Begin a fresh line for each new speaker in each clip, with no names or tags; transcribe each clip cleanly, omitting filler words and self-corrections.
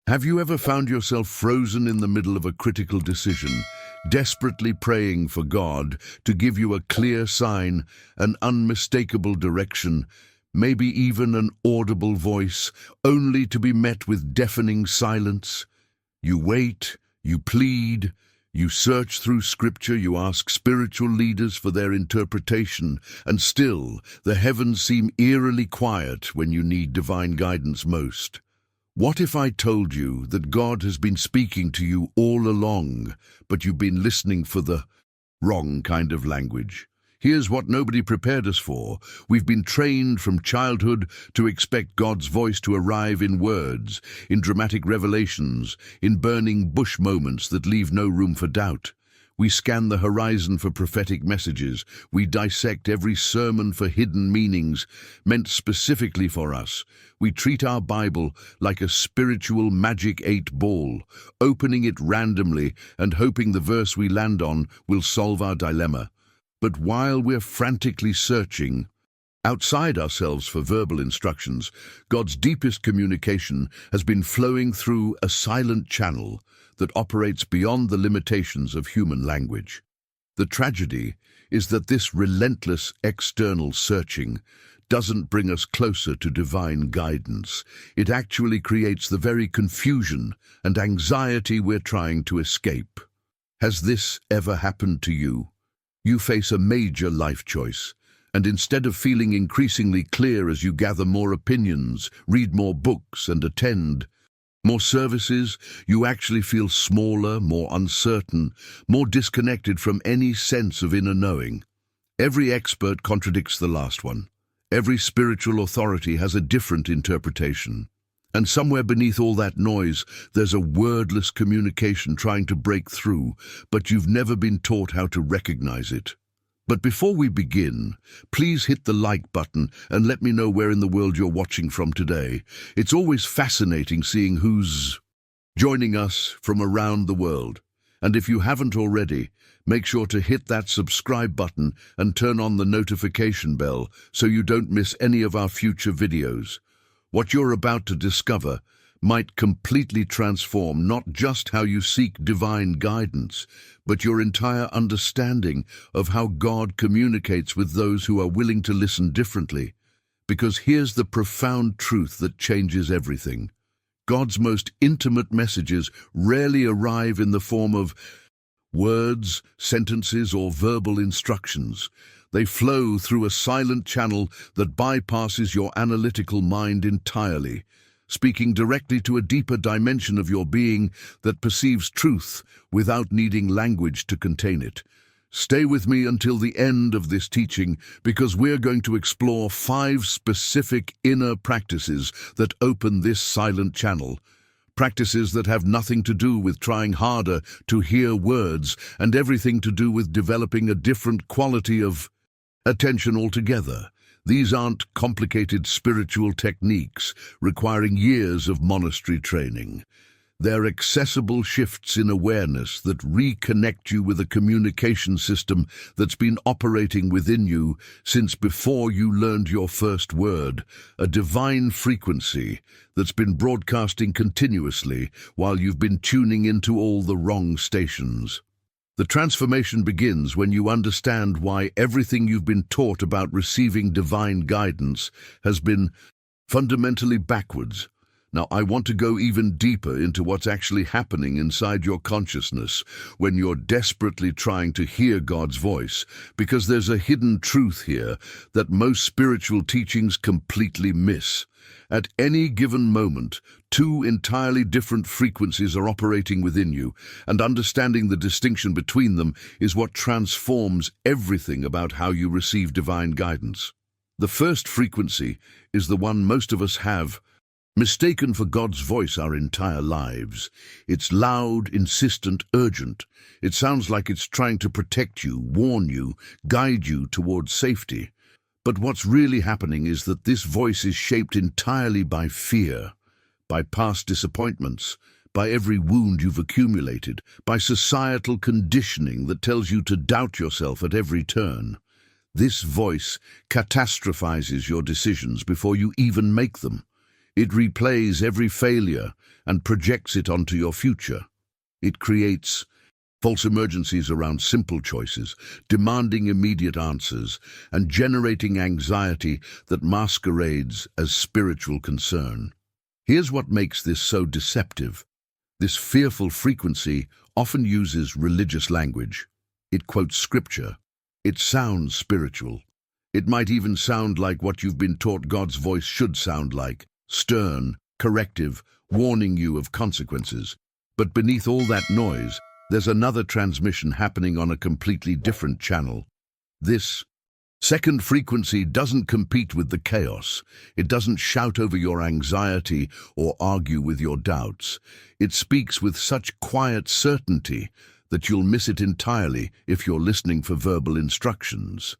Have you ever found yourself frozen in the middle of a critical decision, desperately praying for God to give you a clear sign, an unmistakable direction, maybe even an audible voice, only to be met with deafening silence? You wait, you plead, you search through scripture, you ask spiritual leaders for their interpretation, and still the heavens seem eerily quiet when you need divine guidance most. What if I told you that God has been speaking to you all along, but you've been listening for the wrong kind of language? Here's what nobody prepared us for. We've been trained from childhood to expect God's voice to arrive in words, in dramatic revelations, in burning bush moments that leave no room for doubt. We scan the horizon for prophetic messages. We dissect every sermon for hidden meanings meant specifically for us. We treat our Bible like a spiritual magic 8-ball, opening it randomly and hoping the verse we land on will solve our dilemma. But while we're frantically searching outside ourselves for verbal instructions, God's deepest communication has been flowing through a silent channel that operates beyond the limitations of human language. The tragedy is that this relentless external searching doesn't bring us closer to divine guidance. It actually creates the very confusion and anxiety we're trying to escape. Has this ever happened to you? You face a major life choice, and instead of feeling increasingly clear as you gather more opinions, read more books, and attend more services, you actually feel smaller, more uncertain, more disconnected from any sense of inner knowing. Every expert contradicts the last one. Every spiritual authority has a different interpretation. And somewhere beneath all that noise, there's a wordless communication trying to break through, but you've never been taught how to recognize it. But before we begin, please hit the like button and let me know where in the world you're watching from today. It's always fascinating seeing who's joining us from around the world. And if you haven't already, make sure to hit that subscribe button and turn on the notification bell so you don't miss any of our future videos. What you're about to discover might completely transform not just how you seek divine guidance, but your entire understanding of how God communicates with those who are willing to listen differently. Because here's the profound truth that changes everything. God's most intimate messages rarely arrive in the form of words, sentences, or verbal instructions. They flow through a silent channel that bypasses your analytical mind entirely, speaking directly to a deeper dimension of your being that perceives truth without needing language to contain it. Stay with me until the end of this teaching, because we're going to explore 5 specific inner practices that open this silent channel. Practices that have nothing to do with trying harder to hear words and everything to do with developing a different quality of attention altogether. These aren't complicated spiritual techniques requiring years of monastery training. They're accessible shifts in awareness that reconnect you with a communication system that's been operating within you since before you learned your first word, a divine frequency that's been broadcasting continuously while you've been tuning into all the wrong stations. The transformation begins when you understand why everything you've been taught about receiving divine guidance has been fundamentally backwards. Now, I want to go even deeper into what's actually happening inside your consciousness when you're desperately trying to hear God's voice, because there's a hidden truth here that most spiritual teachings completely miss. At any given moment, 2 entirely different frequencies are operating within you, and understanding the distinction between them is what transforms everything about how you receive divine guidance. The first frequency is the one most of us have mistaken for God's voice our entire lives. It's loud, insistent, urgent. It sounds like it's trying to protect you, warn you, guide you towards safety. But what's really happening is that this voice is shaped entirely by fear, by past disappointments, by every wound you've accumulated, by societal conditioning that tells you to doubt yourself at every turn. This voice catastrophizes your decisions before you even make them. It replays every failure and projects it onto your future. It creates false emergencies around simple choices, demanding immediate answers, and generating anxiety that masquerades as spiritual concern. Here's what makes this so deceptive. This fearful frequency often uses religious language. It quotes scripture. It sounds spiritual. It might even sound like what you've been taught God's voice should sound like, stern, corrective, warning you of consequences. But beneath all that noise, there's another transmission happening on a completely different channel. This second frequency doesn't compete with the chaos. It doesn't shout over your anxiety or argue with your doubts. It speaks with such quiet certainty that you'll miss it entirely if you're listening for verbal instructions.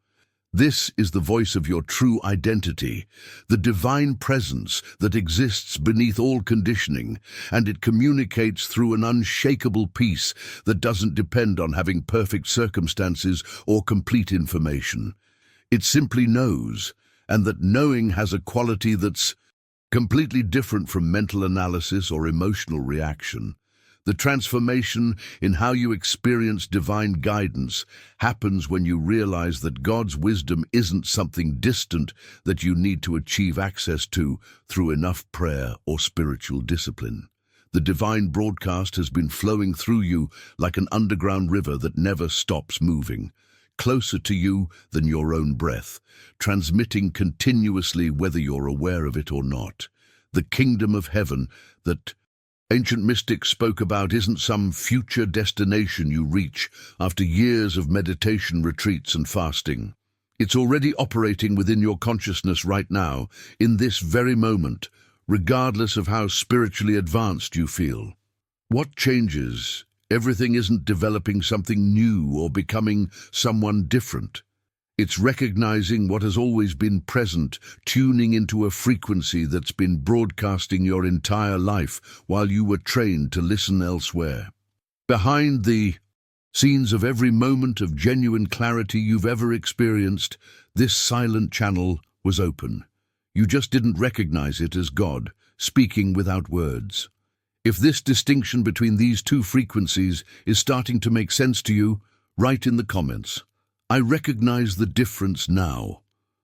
This is the voice of your true identity, the divine presence that exists beneath all conditioning, and it communicates through an unshakable peace that doesn't depend on having perfect circumstances or complete information. It simply knows, and that knowing has a quality that's completely different from mental analysis or emotional reaction. The transformation in how you experience divine guidance happens when you realize that God's wisdom isn't something distant that you need to achieve access to through enough prayer or spiritual discipline. The divine broadcast has been flowing through you like an underground river that never stops moving, closer to you than your own breath, transmitting continuously whether you're aware of it or not. The kingdom of heaven that ancient mystics spoke about isn't some future destination you reach after years of meditation retreats and fasting. It's already operating within your consciousness right now, in this very moment, regardless of how spiritually advanced you feel. What changes? Everything isn't developing something new or becoming someone different. It's recognizing what has always been present, tuning into a frequency that's been broadcasting your entire life while you were trained to listen elsewhere. Behind the scenes of every moment of genuine clarity you've ever experienced, this silent channel was open. You just didn't recognize it as God, speaking without words. If this distinction between these two frequencies is starting to make sense to you, write in the comments. I recognize the difference now.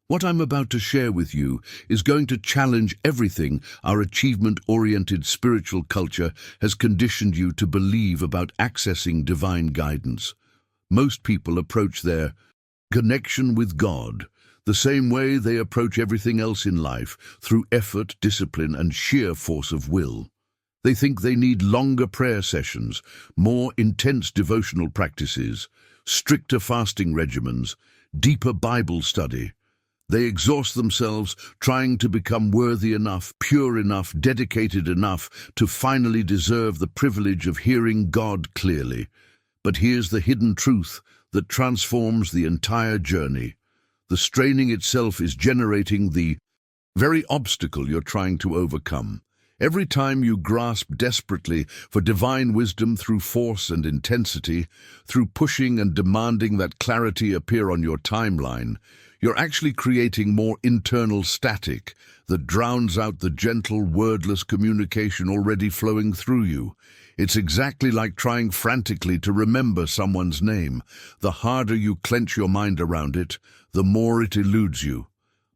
What I'm about to share with you is going to challenge everything our achievement-oriented spiritual culture has conditioned you to believe about accessing divine guidance. Most people approach their connection with God the same way they approach everything else in life, through effort, discipline, and sheer force of will. They think they need longer prayer sessions, more intense devotional practices, stricter fasting regimens, deeper Bible study. They exhaust themselves trying to become worthy enough, pure enough, dedicated enough to finally deserve the privilege of hearing God clearly. But here's the hidden truth that transforms the entire journey. The straining itself is generating the very obstacle you're trying to overcome. Every time you grasp desperately for divine wisdom through force and intensity, through pushing and demanding that clarity appear on your timeline, you're actually creating more internal static that drowns out the gentle, wordless communication already flowing through you. It's exactly like trying frantically to remember someone's name. The harder you clench your mind around it, the more it eludes you.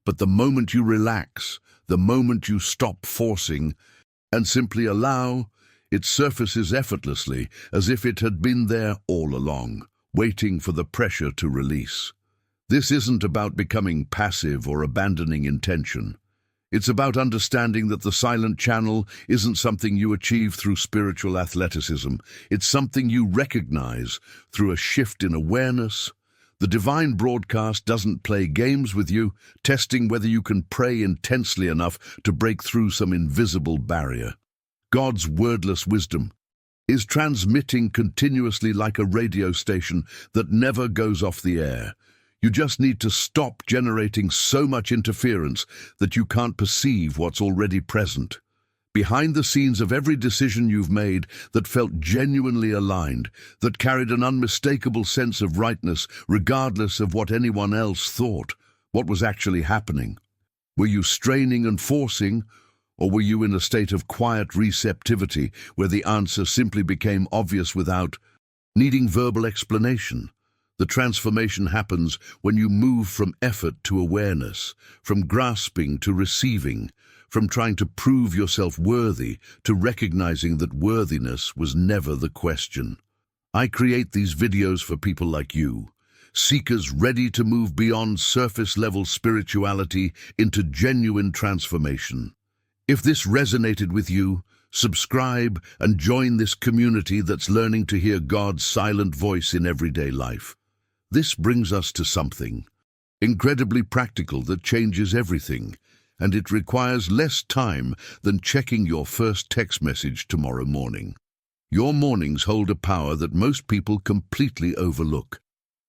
But the moment you relax, the moment you stop forcing and simply allow, it surfaces effortlessly as if it had been there all along, waiting for the pressure to release. This isn't about becoming passive or abandoning intention. It's about understanding that the silent channel isn't something you achieve through spiritual athleticism. It's something you recognize through a shift in awareness. The divine broadcast doesn't play games with you, testing whether you can pray intensely enough to break through some invisible barrier. God's wordless wisdom is transmitting continuously like a radio station that never goes off the air. You just need to stop generating so much interference that you can't perceive what's already present. Behind the scenes of every decision you've made that felt genuinely aligned, that carried an unmistakable sense of rightness regardless of what anyone else thought, what was actually happening? Were you straining and forcing, Or were you in a state of quiet receptivity where the answer simply became obvious without needing verbal explanation? The transformation happens when you move from effort to awareness, from grasping to receiving, from trying to prove yourself worthy to recognizing that worthiness was never the question. I create these videos for people like you, seekers ready to move beyond surface-level spirituality into genuine transformation. If this resonated with you, subscribe and join this community that's learning to hear God's silent voice in everyday life. This brings us to something incredibly practical that changes everything, and it requires less time than checking your first text message tomorrow morning. Your mornings hold a power that most people completely overlook.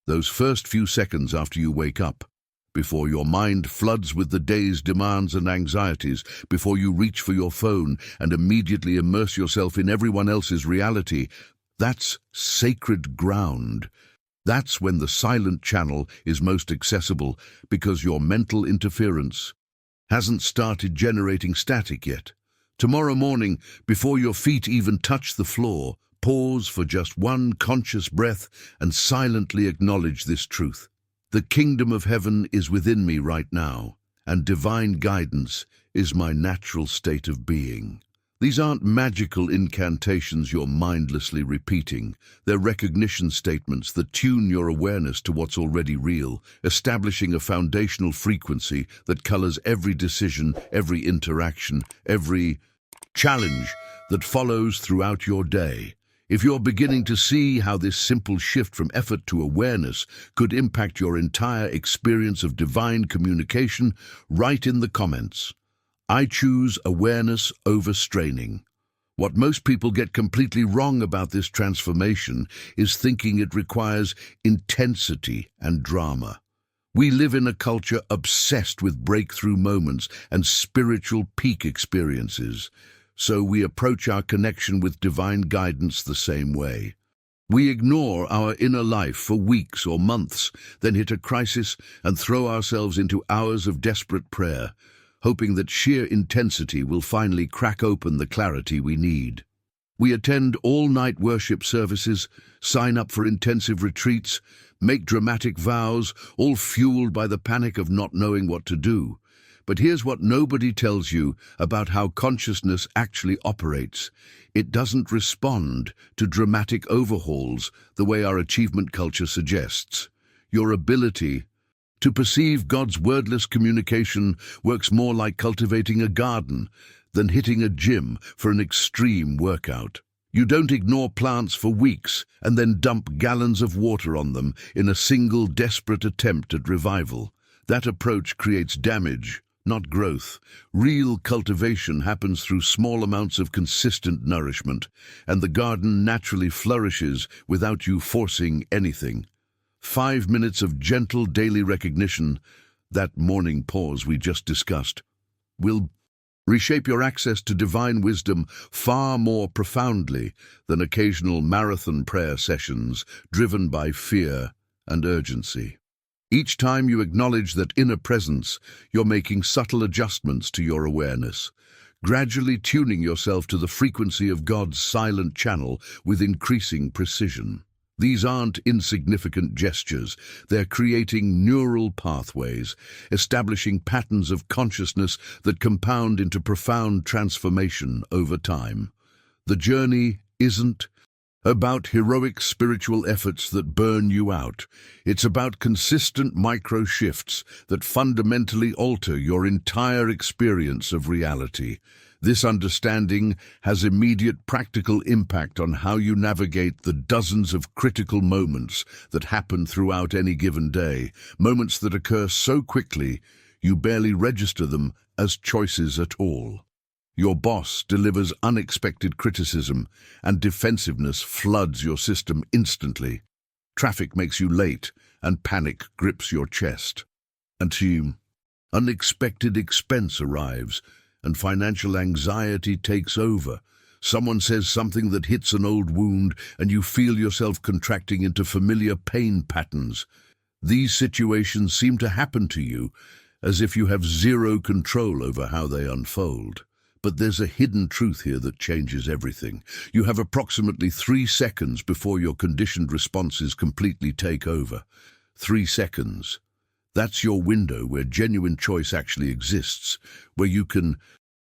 Those first few seconds after you wake up, before your mind floods with the day's demands and anxieties, before you reach for your phone and immediately immerse yourself in everyone else's reality, that's sacred ground. That's when the silent channel is most accessible, because your mental interference hasn't started generating static yet. Tomorrow morning, before your feet even touch the floor, pause for just one conscious breath and silently acknowledge this truth. The kingdom of heaven is within me right now, and divine guidance is my natural state of being. These aren't magical incantations you're mindlessly repeating. They're recognition statements that tune your awareness to what's already real, establishing a foundational frequency that colors every decision, every interaction, every challenge that follows throughout your day. If you're beginning to see how this simple shift from effort to awareness could impact your entire experience of divine communication, write in the comments. I choose awareness over straining. What most people get completely wrong about this transformation is thinking it requires intensity and drama. We live in a culture obsessed with breakthrough moments and spiritual peak experiences, so we approach our connection with divine guidance the same way. We ignore our inner life for weeks or months, then hit a crisis and throw ourselves into hours of desperate prayer, hoping that sheer intensity will finally crack open the clarity we need. We attend all-night worship services, sign up for intensive retreats, make dramatic vows, all fueled by the panic of not knowing what to do. But here's what nobody tells you about how consciousness actually operates. It doesn't respond to dramatic overhauls the way our achievement culture suggests. Your ability to perceive God's wordless communication works more like cultivating a garden than hitting a gym for an extreme workout. You don't ignore plants for weeks and then dump gallons of water on them in a single desperate attempt at revival. That approach creates damage, not growth. Real cultivation happens through small amounts of consistent nourishment, and the garden naturally flourishes without you forcing anything. 5 minutes of gentle daily recognition, that morning pause we just discussed, will reshape your access to divine wisdom far more profoundly than occasional marathon prayer sessions driven by fear and urgency. Each time you acknowledge that inner presence, you're making subtle adjustments to your awareness, gradually tuning yourself to the frequency of God's silent channel with increasing precision. These aren't insignificant gestures. They're creating neural pathways, establishing patterns of consciousness that compound into profound transformation over time. The journey isn't about heroic spiritual efforts that burn you out. It's about consistent micro-shifts that fundamentally alter your entire experience of reality. This understanding has immediate practical impact on how you navigate the dozens of critical moments that happen throughout any given day, moments that occur so quickly you barely register them as choices at all. Your boss delivers unexpected criticism, and defensiveness floods your system instantly. Traffic makes you late, and panic grips your chest. And unexpected expense arrives, and financial anxiety takes over. Someone says something that hits an old wound, and you feel yourself contracting into familiar pain patterns. These situations seem to happen to you as if you have zero control over how they unfold. But there's a hidden truth here that changes everything. You have approximately 3 seconds before your conditioned responses completely take over. 3 seconds. That's your window where genuine choice actually exists, where you can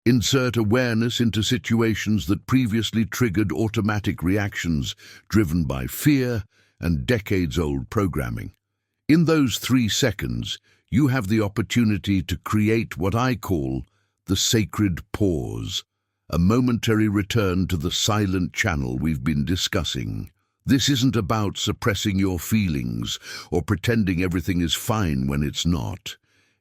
insert awareness into situations that previously triggered automatic reactions driven by fear and decades-old programming. In those 3 seconds, you have the opportunity to create what I call the sacred pause, a momentary return to the silent channel we've been discussing. This isn't about suppressing your feelings or pretending everything is fine when it's not.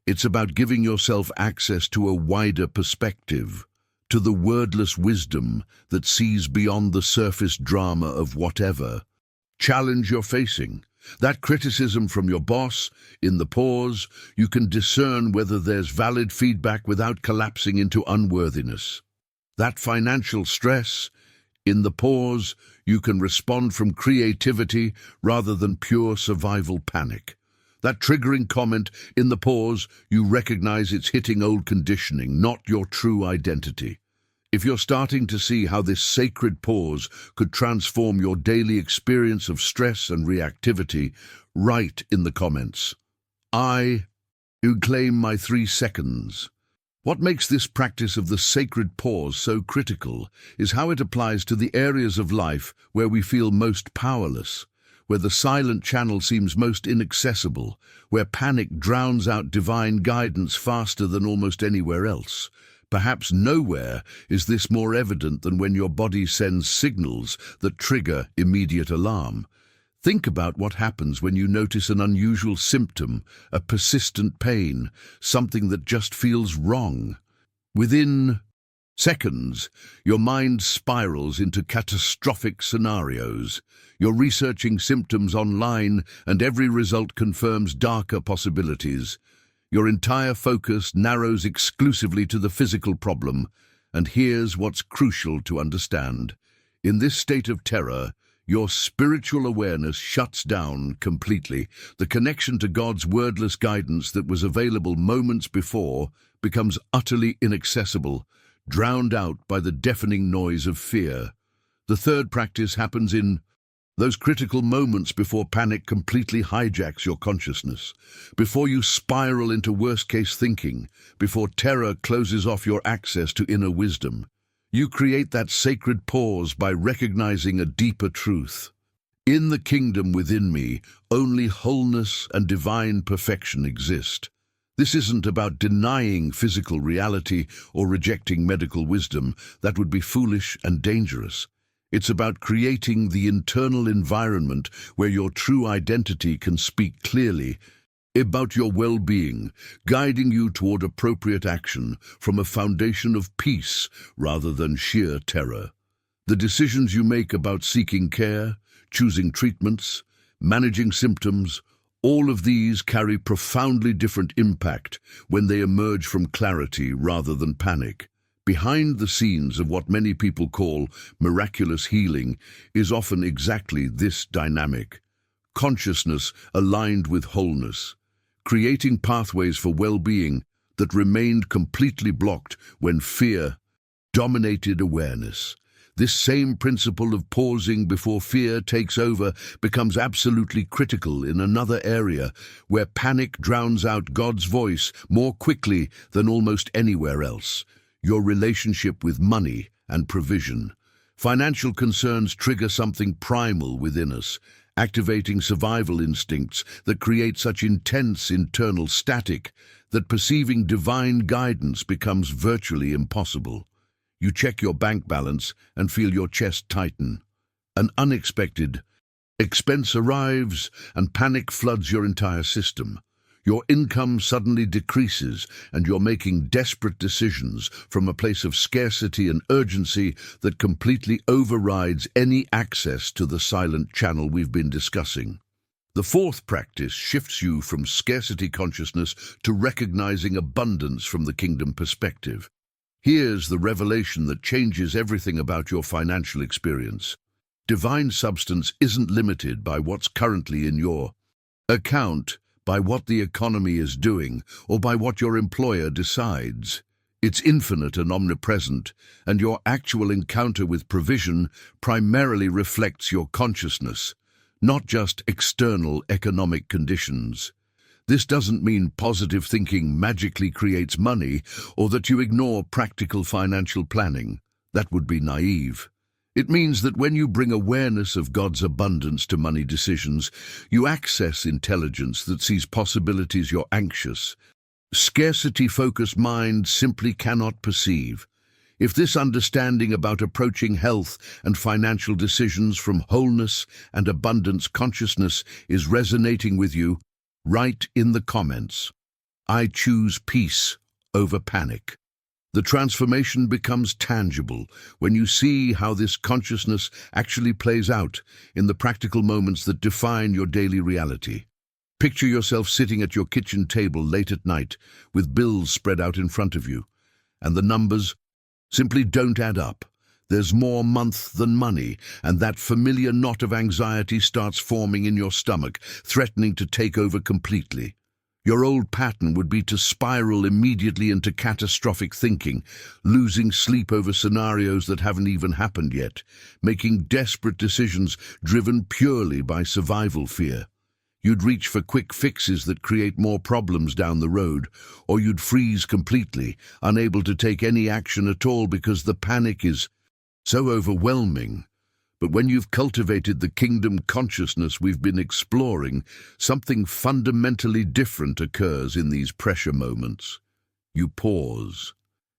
It's about giving yourself access to a wider perspective, to the wordless wisdom that sees beyond the surface drama of whatever challenge you're facing. That criticism from your boss, in the pause, you can discern whether there's valid feedback without collapsing into unworthiness. That financial stress, in the pause, you can respond from creativity rather than pure survival panic. That triggering comment, in the pause, you recognize it's hitting old conditioning, not your true identity. If you're starting to see how this sacred pause could transform your daily experience of stress and reactivity, write in the comments. You claim my 3 seconds. What makes this practice of the sacred pause so critical is how it applies to the areas of life where we feel most powerless, where the silent channel seems most inaccessible, where panic drowns out divine guidance faster than almost anywhere else. Perhaps nowhere is this more evident than when your body sends signals that trigger immediate alarm. Think about what happens when you notice an unusual symptom, a persistent pain, something that just feels wrong. Within seconds, your mind spirals into catastrophic scenarios. You're researching symptoms online, and every result confirms darker possibilities. Your entire focus narrows exclusively to the physical problem, and here's what's crucial to understand. In this state of terror, your spiritual awareness shuts down completely. The connection to God's wordless guidance that was available moments before becomes utterly inaccessible, drowned out by the deafening noise of fear. The third practice happens in those critical moments before panic completely hijacks your consciousness, before you spiral into worst-case thinking, before terror closes off your access to inner wisdom. You create that sacred pause by recognizing a deeper truth. In the kingdom within me, only wholeness and divine perfection exist. This isn't about denying physical reality or rejecting medical wisdom. That would be foolish and dangerous. It's about creating the internal environment where your true identity can speak clearly, about your well-being, guiding you toward appropriate action from a foundation of peace rather than sheer terror. The decisions you make about seeking care, choosing treatments, managing symptoms, all of these carry profoundly different impact when they emerge from clarity rather than panic. Behind the scenes of what many people call miraculous healing is often exactly this dynamic. Consciousness aligned with wholeness, creating pathways for well-being that remained completely blocked when fear dominated awareness. This same principle of pausing before fear takes over becomes absolutely critical in another area where panic drowns out God's voice more quickly than almost anywhere else. Your relationship with money and provision. Financial concerns trigger something primal within us, activating survival instincts that create such intense internal static that perceiving divine guidance becomes virtually impossible. You check your bank balance and feel your chest tighten. An unexpected expense arrives and panic floods your entire system. Your income suddenly decreases and you're making desperate decisions from a place of scarcity and urgency that completely overrides any access to the silent channel we've been discussing. The fourth practice shifts you from scarcity consciousness to recognizing abundance from the kingdom perspective. Here's the revelation that changes everything about your financial experience. Divine substance isn't limited by what's currently in your account, by what the economy is doing, or by what your employer decides. It's infinite and omnipresent, and your actual encounter with provision primarily reflects your consciousness, not just external economic conditions. This doesn't mean positive thinking magically creates money or that you ignore practical financial planning. That would be naive. It means that when you bring awareness of God's abundance to money decisions, you access intelligence that sees possibilities you're anxious, scarcity-focused mind simply cannot perceive. If this understanding about approaching health and financial decisions from wholeness and abundance consciousness is resonating with you, write in the comments, "I choose peace over panic." The transformation becomes tangible when you see how this consciousness actually plays out in the practical moments that define your daily reality. Picture yourself sitting at your kitchen table late at night with bills spread out in front of you, and the numbers simply don't add up. There's more month than money, and that familiar knot of anxiety starts forming in your stomach, threatening to take over completely. Your old pattern would be to spiral immediately into catastrophic thinking, losing sleep over scenarios that haven't even happened yet, making desperate decisions driven purely by survival fear. You'd reach for quick fixes that create more problems down the road, or you'd freeze completely, unable to take any action at all because the panic is so overwhelming. But when you've cultivated the kingdom consciousness we've been exploring, something fundamentally different occurs in these pressure moments. You pause,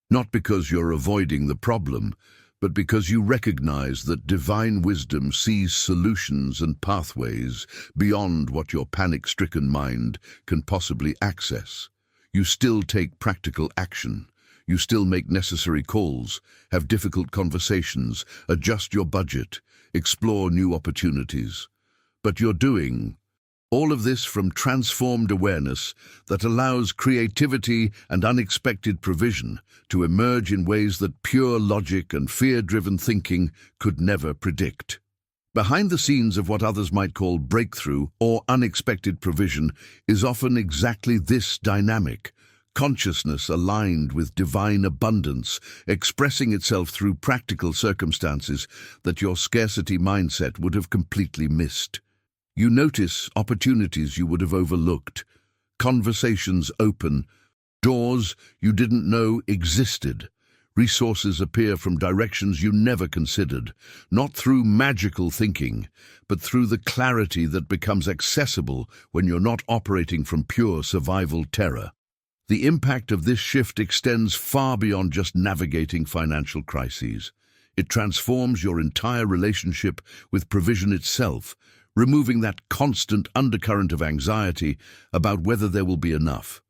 not because you're avoiding the problem, but because you recognize that divine wisdom sees solutions and pathways beyond what your panic-stricken mind can possibly access. You still take practical action. You still make necessary calls, have difficult conversations, adjust your budget, explore new opportunities. But you're doing all of this from transformed awareness that allows creativity and unexpected provision to emerge in ways that pure logic and fear-driven thinking could never predict. Behind the scenes of what others might call breakthrough or unexpected provision is often exactly this dynamic: consciousness aligned with divine abundance, expressing itself through practical circumstances that your scarcity mindset would have completely missed. You notice opportunities you would have overlooked, conversations open, doors you didn't know existed. Resources appear from directions you never considered, not through magical thinking, but through the clarity that becomes accessible when you're not operating from pure survival terror. The impact of this shift extends far beyond just navigating financial crises. It transforms your entire relationship with provision itself, removing that constant undercurrent of anxiety about whether there will be enough.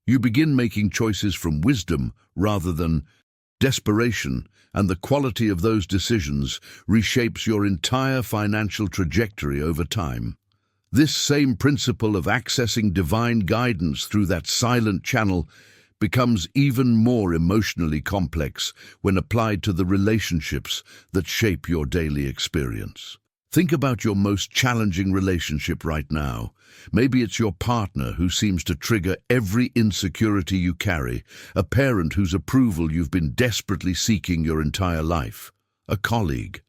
You begin making choices from wisdom rather than desperation, and the quality of those decisions reshapes your entire financial trajectory over time. This same principle of accessing divine guidance through that silent channel becomes even more emotionally complex when applied to the relationships that shape your daily experience. Think about your most challenging relationship right now. Maybe it's your partner who seems to trigger every insecurity you carry, a parent whose approval you've been desperately seeking your entire life, a colleague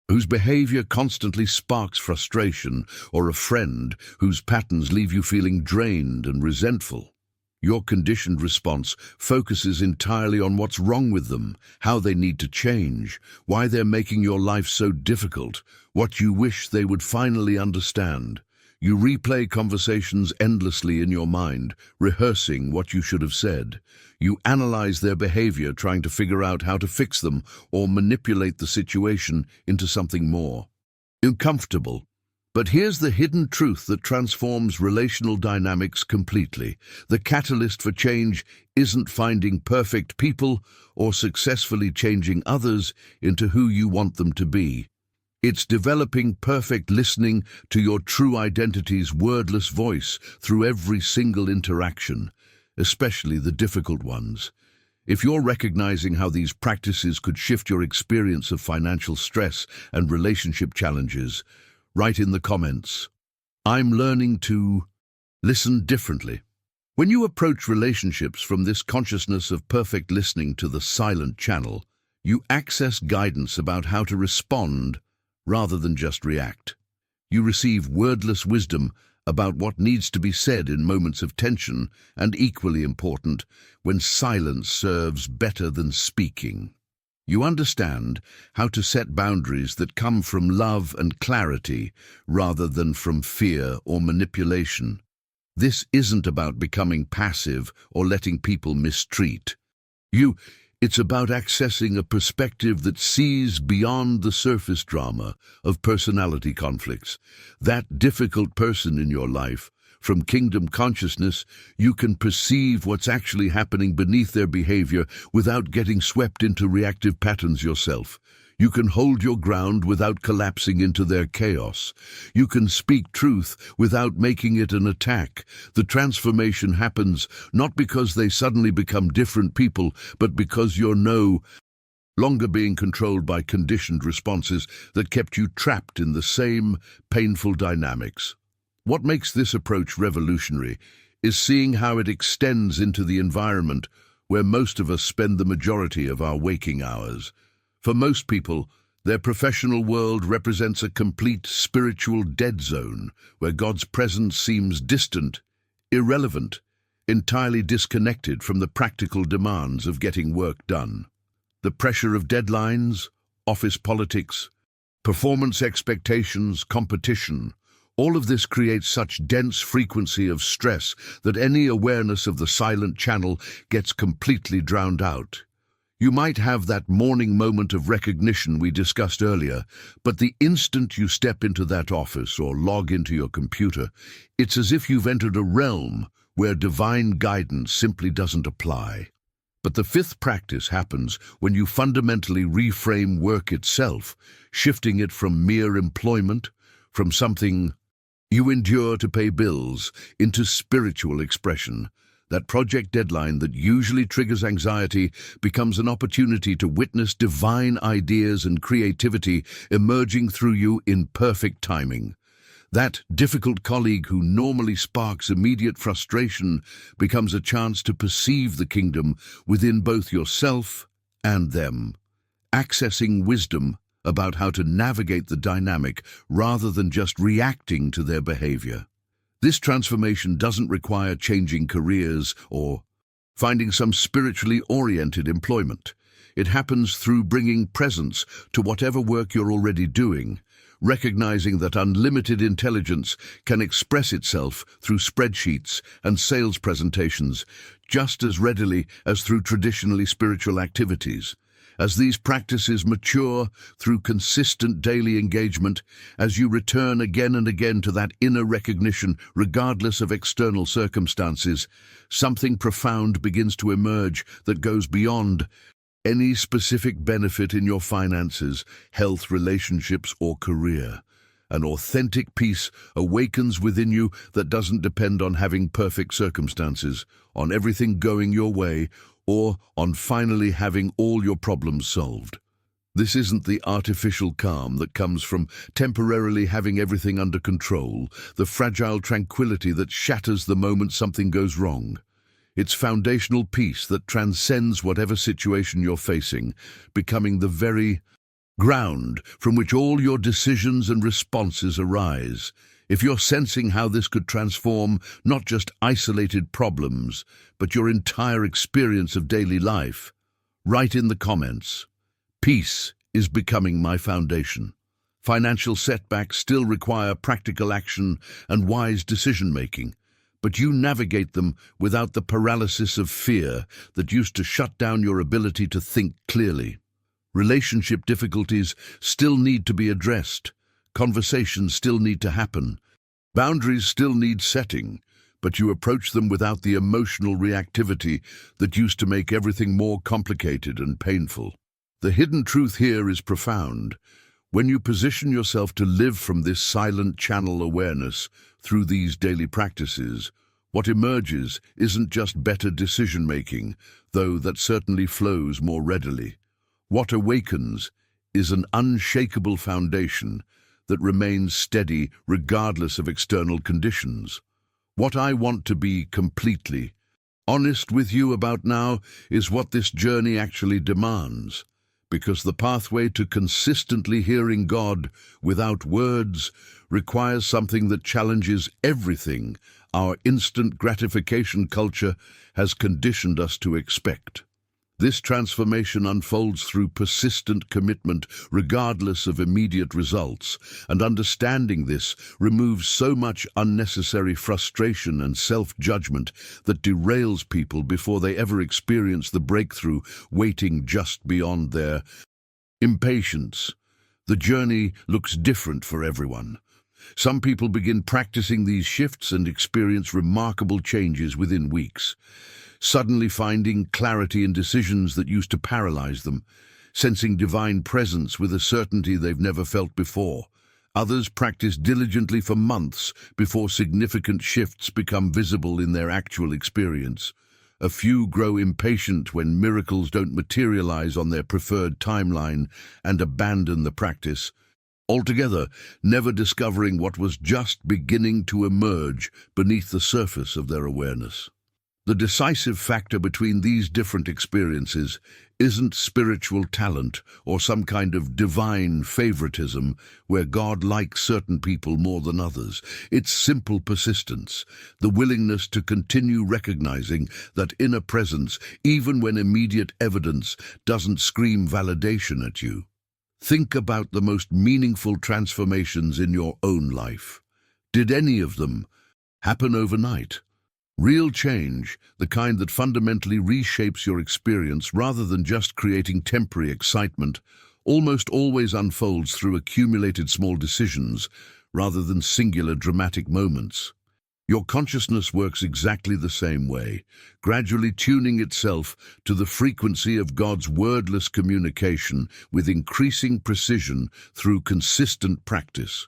whose behavior constantly sparks frustration, or a friend whose patterns leave you feeling drained and resentful. Your conditioned response focuses entirely on what's wrong with them, how they need to change, why they're making your life so difficult, what you wish they would finally understand. You replay conversations endlessly in your mind, rehearsing what you should have said. You analyze their behavior, trying to figure out how to fix them or manipulate the situation into something more uncomfortable. But here's the hidden truth that transforms relational dynamics completely. The catalyst for change isn't finding perfect people or successfully changing others into who you want them to be. It's developing perfect listening to your true identity's wordless voice through every single interaction, especially the difficult ones. If you're recognizing how these practices could shift your experience of financial stress and relationship challenges, write in the comments, "I'm learning to listen differently." When you approach relationships from this consciousness of perfect listening to the silent channel, you access guidance about how to respond rather than just react. You receive wordless wisdom about what needs to be said in moments of tension, and equally important, when silence serves better than speaking. You understand how to set boundaries that come from love and clarity rather than from fear or manipulation. This isn't about becoming passive or letting people mistreat you. It's about accessing a perspective that sees beyond the surface drama of personality conflicts. That difficult person in your life, from kingdom consciousness, you can perceive what's actually happening beneath their behavior without getting swept into reactive patterns yourself. You can hold your ground without collapsing into their chaos. You can speak truth without making it an attack. The transformation happens not because they suddenly become different people, but because you're no longer being controlled by conditioned responses that kept you trapped in the same painful dynamics. What makes this approach revolutionary is seeing how it extends into the environment where most of us spend the majority of our waking hours. For most people, their professional world represents a complete spiritual dead zone where God's presence seems distant, irrelevant, entirely disconnected from the practical demands of getting work done. The pressure of deadlines, office politics, performance expectations, competition, all of this creates such dense frequency of stress that any awareness of the silent channel gets completely drowned out. You might have that morning moment of recognition we discussed earlier, but the instant you step into that office or log into your computer, it's as if you've entered a realm where divine guidance simply doesn't apply. But the fifth practice happens when you fundamentally reframe work itself, shifting it from mere employment, from something you endure to pay bills, into spiritual expression. That project deadline that usually triggers anxiety becomes an opportunity to witness divine ideas and creativity emerging through you in perfect timing. That difficult colleague who normally sparks immediate frustration becomes a chance to perceive the kingdom within both yourself and them, accessing wisdom about how to navigate the dynamic rather than just reacting to their behavior. This transformation doesn't require changing careers or finding some spiritually oriented employment. It happens through bringing presence to whatever work you're already doing, recognizing that unlimited intelligence can express itself through spreadsheets and sales presentations just as readily as through traditionally spiritual activities. As these practices mature through consistent daily engagement, as you return again and again to that inner recognition regardless of external circumstances, something profound begins to emerge that goes beyond any specific benefit in your finances, health, relationships, or career. An authentic peace awakens within you that doesn't depend on having perfect circumstances, on everything going your way, or on finally having all your problems solved. This isn't the artificial calm that comes from temporarily having everything under control, the fragile tranquility that shatters the moment something goes wrong. It's foundational peace that transcends whatever situation you're facing, becoming the very ground from which all your decisions and responses arise. If you're sensing how this could transform not just isolated problems, but your entire experience of daily life, write in the comments. Peace is becoming my foundation. Financial setbacks still require practical action and wise decision-making, but you navigate them without the paralysis of fear that used to shut down your ability to think clearly. Relationship difficulties still need to be addressed. Conversations still need to happen. Boundaries still need setting, but you approach them without the emotional reactivity that used to make everything more complicated and painful. The hidden truth here is profound. When you position yourself to live from this silent channel awareness through these daily practices, what emerges isn't just better decision-making, though that certainly flows more readily. What awakens is an unshakable foundation that remains steady regardless of external conditions. What I want to be completely honest with you about now is what this journey actually demands, because the pathway to consistently hearing God without words requires something that challenges everything our instant gratification culture has conditioned us to expect. This transformation unfolds through persistent commitment regardless of immediate results, and understanding this removes so much unnecessary frustration and self-judgment that derails people before they ever experience the breakthrough waiting just beyond their impatience. The journey looks different for everyone. Some people begin practicing these shifts and experience remarkable changes within weeks, suddenly finding clarity in decisions that used to paralyze them, sensing divine presence with a certainty they've never felt before. Others practice diligently for months before significant shifts become visible in their actual experience. A few grow impatient when miracles don't materialize on their preferred timeline and abandon the practice altogether, never discovering what was just beginning to emerge beneath the surface of their awareness. The decisive factor between these different experiences isn't spiritual talent or some kind of divine favoritism where God likes certain people more than others. It's simple persistence, the willingness to continue recognizing that inner presence even when immediate evidence doesn't scream validation at you. Think about the most meaningful transformations in your own life. Did any of them happen overnight? Real change, the kind that fundamentally reshapes your experience rather than just creating temporary excitement, almost always unfolds through accumulated small decisions rather than singular dramatic moments. Your consciousness works exactly the same way, gradually tuning itself to the frequency of God's wordless communication with increasing precision through consistent practice.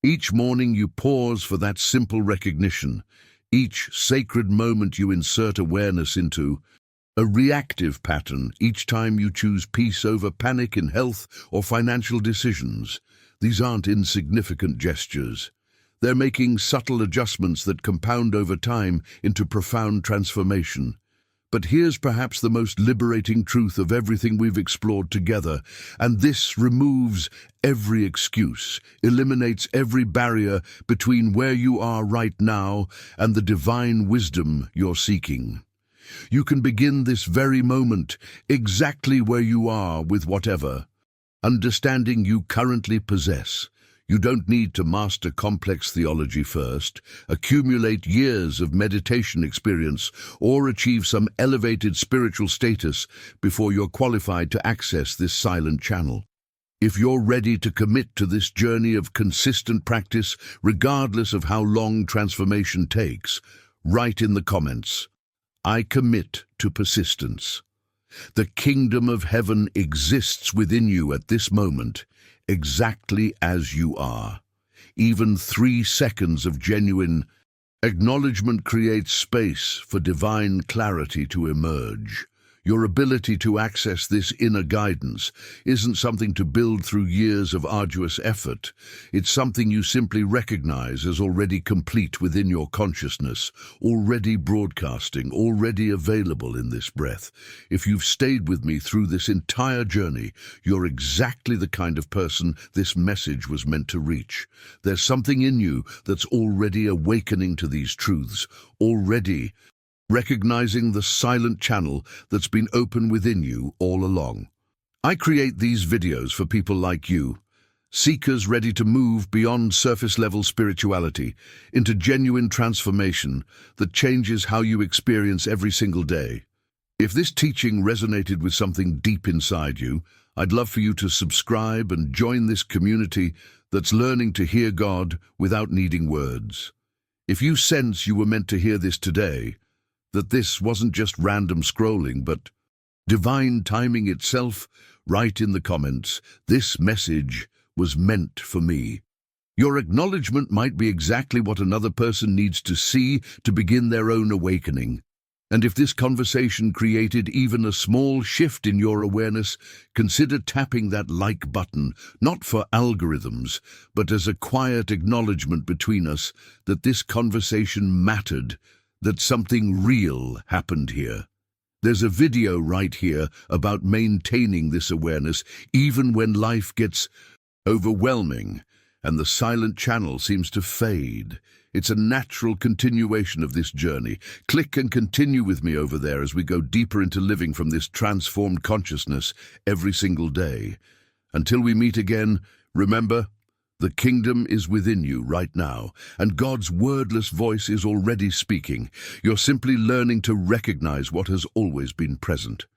Each morning you pause for that simple recognition, each sacred moment you insert awareness into, a reactive pattern each time you choose peace over panic in health or financial decisions. These aren't insignificant gestures. They're making subtle adjustments that compound over time into profound transformation. But here's perhaps the most liberating truth of everything we've explored together, and this removes every excuse, eliminates every barrier between where you are right now and the divine wisdom you're seeking. You can begin this very moment, exactly where you are with whatever understanding you currently possess. You don't need to master complex theology first, accumulate years of meditation experience, or achieve some elevated spiritual status before you're qualified to access this silent channel. If you're ready to commit to this journey of consistent practice, regardless of how long transformation takes, write in the comments, "I commit to persistence." The kingdom of heaven exists within you at this moment, exactly as you are. Even 3 seconds of genuine acknowledgement creates space for divine clarity to emerge. Your ability to access this inner guidance isn't something to build through years of arduous effort. It's something you simply recognize as already complete within your consciousness, already broadcasting, already available in this breath. If you've stayed with me through this entire journey, you're exactly the kind of person this message was meant to reach. There's something in you that's already awakening to these truths, already recognizing the silent channel that's been open within you all along. I create these videos for people like you, seekers ready to move beyond surface-level spirituality into genuine transformation that changes how you experience every single day. If this teaching resonated with something deep inside you, I'd love for you to subscribe and join this community that's learning to hear God without needing words. If you sense you were meant to hear this today, that this wasn't just random scrolling, but divine timing itself, write in the comments, "This message was meant for me." Your acknowledgement might be exactly what another person needs to see to begin their own awakening. And if this conversation created even a small shift in your awareness, consider tapping that like button, not for algorithms, but as a quiet acknowledgement between us that this conversation mattered, that something real happened here. There's a video right here about maintaining this awareness even when life gets overwhelming and the silent channel seems to fade. It's a natural continuation of this journey. Click and continue with me over there as we go deeper into living from this transformed consciousness every single day. Until we meet again, remember, the kingdom is within you right now, and God's wordless voice is already speaking. You're simply learning to recognize what has always been present.